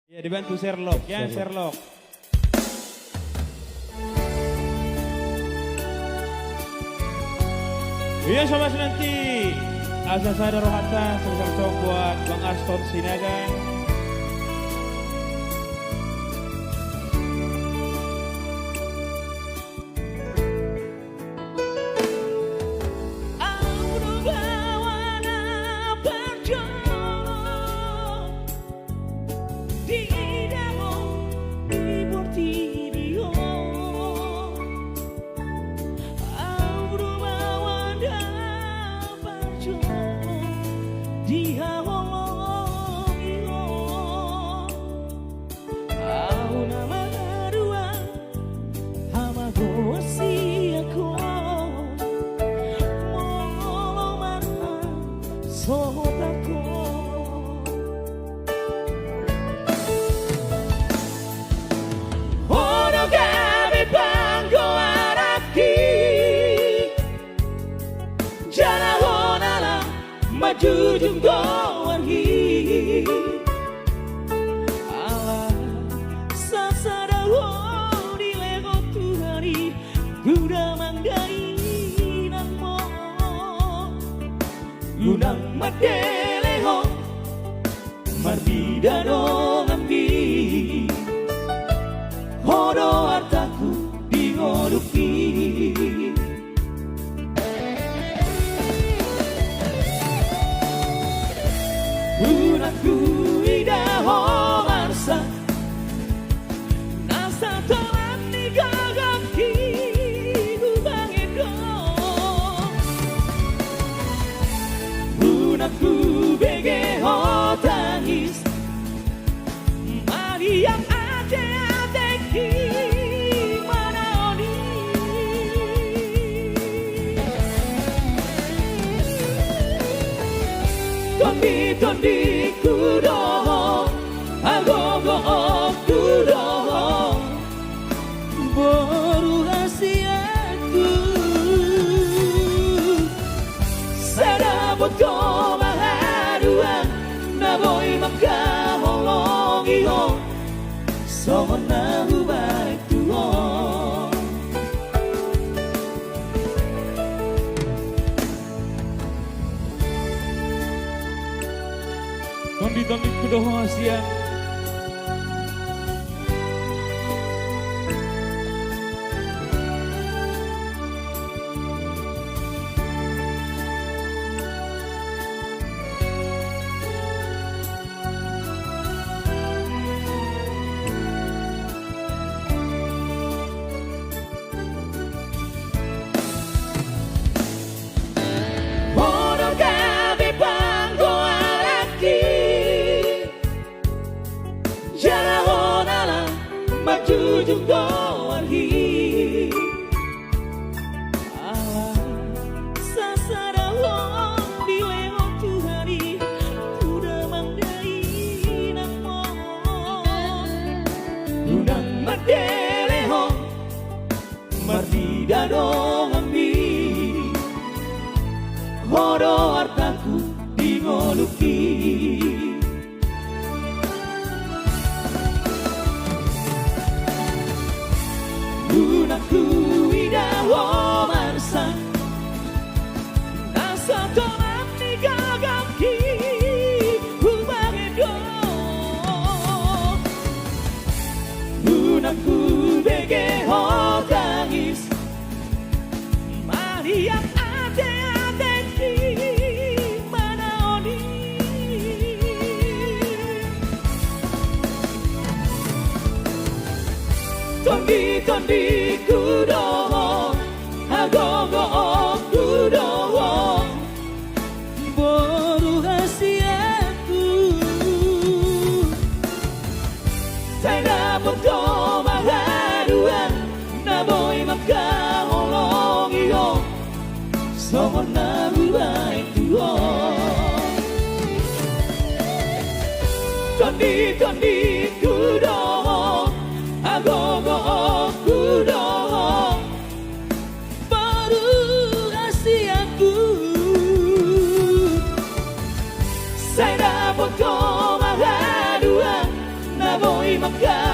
Ya dibantu Sherlock ya Sherlock. Iya sobat nanti asa sadar rohata sebesar song buat Bang Aston Sinagan. Jujung gowangi ala sasada di lego tuhari kuda manggai namo lunang madeleho marbidano ngambi hodo artaku dingoruki Unakku idaho marsa Nasa tolan ni gagaki Bubangedo Unakku begeho tangis Mari yang ade-adeki Manaoni Tondi kudoho agogo kudoho baru rahasiaku serabut ko maharuan naboy makaholongi ho so na hubay tuho Tondi kudoho Asia. Jujung gowangi ala sasada di leho tuhari kuda mangdai namo lunang madeleho mardidano ngambi hodo artaku dingoluki Unakku idaho marsa Nasa tolan ni gagaki Bubangedo Unakku begeho tangis Mari yang ade-adeki Manaoni Tondi kudoho agogo kudoho baru rahasiaku saya dapat kau maharuan naboy makaholongi ho so na hubay tuho Tondi kudoho agogo kudoho baru rahasiaku saya dapat kau maharuan Terima kasih